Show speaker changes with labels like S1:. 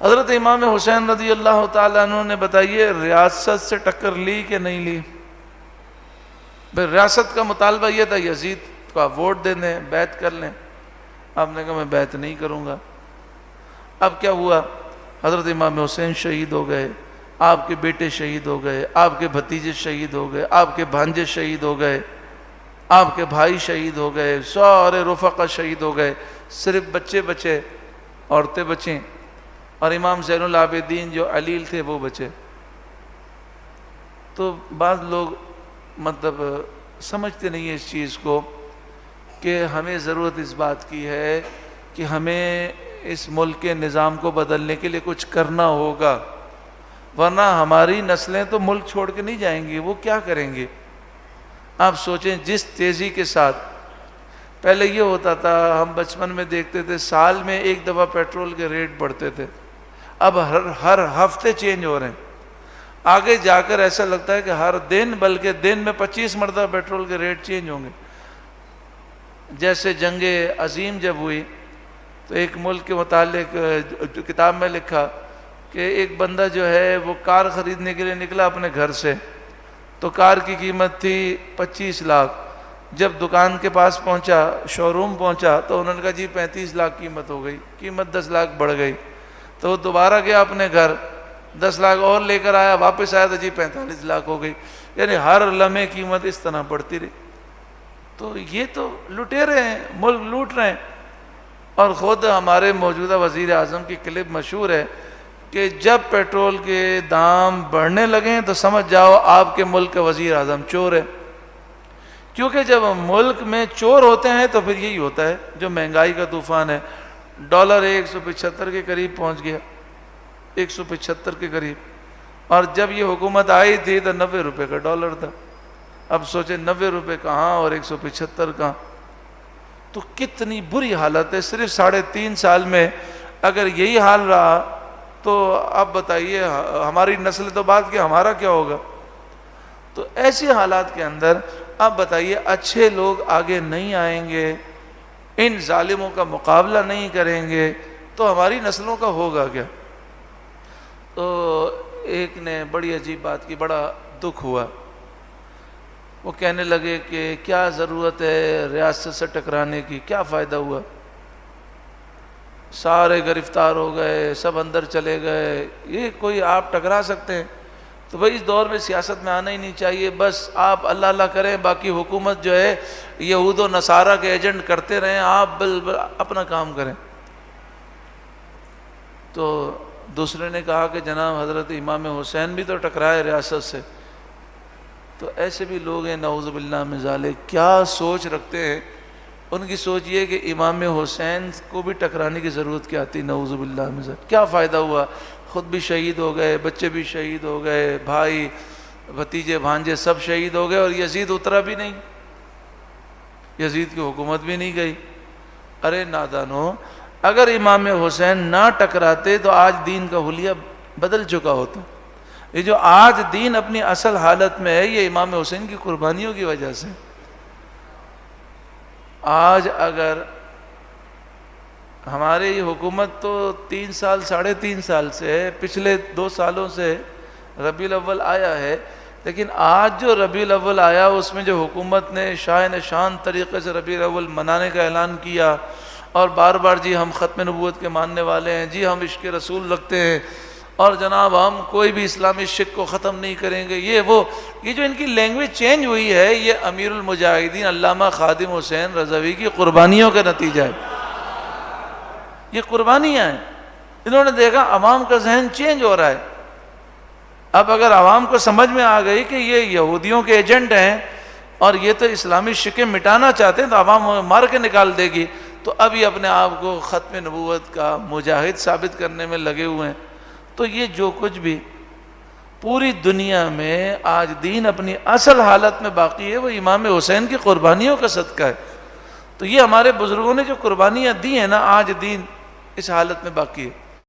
S1: حضرت امام حسین رضی اللہ تعالیٰ عنہ نے بتائیے ریاست سے ٹکر لی کہ نہیں لی؟ ریاست کا مطالبہ یہ تھا یزید کو آپ ووٹ دے دیں، بیعت کر لیں. آپ نے کہا میں بیعت نہیں کروں گا. اب کیا ہوا؟ حضرت امام حسین شہید ہو گئے، آپ کے بیٹے شہید ہو گئے، آپ کے بھتیجے شہید ہو گئے، آپ کے بھانجے شہید ہو گئے، آپ کے بھائی شہید ہو گئے، سارے رفقا شہید ہو گئے، صرف بچے بچے، عورتیں بچیں، اور امام زین العابدین جو علیل تھے وہ بچے. تو بعض لوگ مطلب سمجھتے نہیں ہیں اس چیز کو کہ ہمیں ضرورت اس بات کی ہے کہ ہمیں اس ملک کے نظام کو بدلنے کے لیے کچھ کرنا ہوگا، ورنہ ہماری نسلیں تو ملک چھوڑ کے نہیں جائیں گی. وہ کیا کریں گے؟ آپ سوچیں جس تیزی کے ساتھ پہلے یہ ہوتا تھا، ہم بچپن میں دیکھتے تھے سال میں ایک دفعہ پیٹرول کے ریٹ بڑھتے تھے، اب ہر ہفتے چینج ہو رہے ہیں. آگے جا کر ایسا لگتا ہے کہ ہر دن، بلکہ دن میں 25 مرتبہ پیٹرول کے ریٹ چینج ہوں گے. جیسے جنگ عظیم جب ہوئی تو ایک ملک کے متعلق کتاب میں لکھا کہ ایک بندہ جو ہے وہ کار خریدنے کے لیے نکلا اپنے گھر سے، تو کار کی قیمت تھی 25 لاکھ. جب دکان کے پاس پہنچا، شو روم پہنچا، تو انہوں نے کہا جی 35 لاکھ قیمت ہو گئی، قیمت 10 لاکھ بڑھ گئی. تو وہ دوبارہ گیا اپنے گھر، 10 لاکھ اور لے کر آیا، واپس آیا تو جی 45 لاکھ ہو گئی. یعنی ہر لمحے قیمت اس طرح بڑھتی رہی. تو یہ تو لٹیرے ہیں، ملک لوٹ رہے ہیں. اور خود ہمارے موجودہ وزیر اعظم کی کلپ مشہور ہے کہ جب پیٹرول کے دام بڑھنے لگیں تو سمجھ جاؤ آپ کے ملک کا وزیر اعظم چور ہے. کیونکہ جب ملک میں چور ہوتے ہیں تو پھر یہی ہوتا ہے جو مہنگائی کا طوفان ہے. ڈالر 175 کے قریب پہنچ گیا، 175 کے قریب. اور جب یہ حکومت آئی تھی تو 90 روپے کا ڈالر تھا. اب سوچیں 90 روپے کہاں اور 175 کہاں. تو کتنی بری حالت ہے. صرف 3.5 سال میں اگر یہی حال رہا تو اب بتائیے ہماری نسل تو بات کہ ہمارا کیا ہوگا. تو ایسی حالات کے اندر اب بتائیے اچھے لوگ آگے نہیں آئیں گے، ان ظالموں کا مقابلہ نہیں کریں گے تو ہماری نسلوں کا ہوگا کیا. تو ایک نے بڑی عجیب بات کی، بڑا دکھ ہوا. وہ کہنے لگے کہ کیا ضرورت ہے ریاست سے ٹکرانے کی، کیا فائدہ ہوا، سارے گرفتار ہو گئے، سب اندر چلے گئے، یہ کوئی آپ ٹکرا سکتے ہیں؟ تو بھائی اس دور میں سیاست میں آنا ہی نہیں چاہیے. بس آپ اللہ اللہ کریں، باقی حکومت جو ہے یہود و نصارہ کے ایجنٹ کرتے رہیں، آپ اپنا کام کریں. تو دوسرے نے کہا کہ جناب حضرت امام حسین بھی تو ٹکرائے ریاست سے. تو ایسے بھی لوگ ہیں نعوذ باللہ من ذالک، کیا سوچ رکھتے ہیں. ان کی سوچ یہ کہ امام حسین کو بھی ٹکرانے کی ضرورت کیا تھی. نعوذ باللہ من ذالک. کیا فائدہ ہوا، خود بھی شہید ہو گئے، بچے بھی شہید ہو گئے، بھائی بھتیجے بھانجے سب شہید ہو گئے، اور یزید اترا بھی نہیں، یزید کی حکومت بھی نہیں گئی. ارے نادانو، اگر امام حسین نہ ٹکراتے تو آج دین کا حلیہ بدل چکا ہوتا. یہ جو آج دین اپنی اصل حالت میں ہے یہ امام حسین کی قربانیوں کی وجہ سے. آج اگر ہمارے یہ حکومت تو 3 سال 3.5 سال سے ہے، پچھلے 2 سالوں سے ربیع الاول آیا ہے، لیکن آج جو ربیع الاول آیا اس میں جو حکومت نے شاہ نشان طریقے سے ربیع الاول منانے کا اعلان کیا، اور بار بار جی ہم ختم نبوت کے ماننے والے ہیں، جی ہم عشق رسول رکھتے ہیں، اور جناب ہم کوئی بھی اسلامی شرک کو ختم نہیں کریں گے، یہ جو ان کی لینگویج چینج ہوئی ہے یہ امیر المجاہدین علامہ خادم حسین رضوی کی قربانیوں کا نتیجہ ہے. یہ قربانیاں ہیں. انہوں نے دیکھا عوام کا ذہن چینج ہو رہا ہے. اب اگر عوام کو سمجھ میں آ گئی کہ یہ یہودیوں کے ایجنٹ ہیں اور یہ تو اسلامی شرکیں مٹانا چاہتے ہیں تو عوام مار کے نکال دے گی. تو اب یہ اپنے آپ کو ختم نبوت کا مجاہد ثابت کرنے میں لگے ہوئے ہیں. تو یہ جو کچھ بھی پوری دنیا میں آج دین اپنی اصل حالت میں باقی ہے وہ امام حسین کی قربانیوں کا صدقہ ہے. تو یہ ہمارے بزرگوں نے جو قربانیاں دی ہیں نا، آج دین اس حالت میں باقی ہے.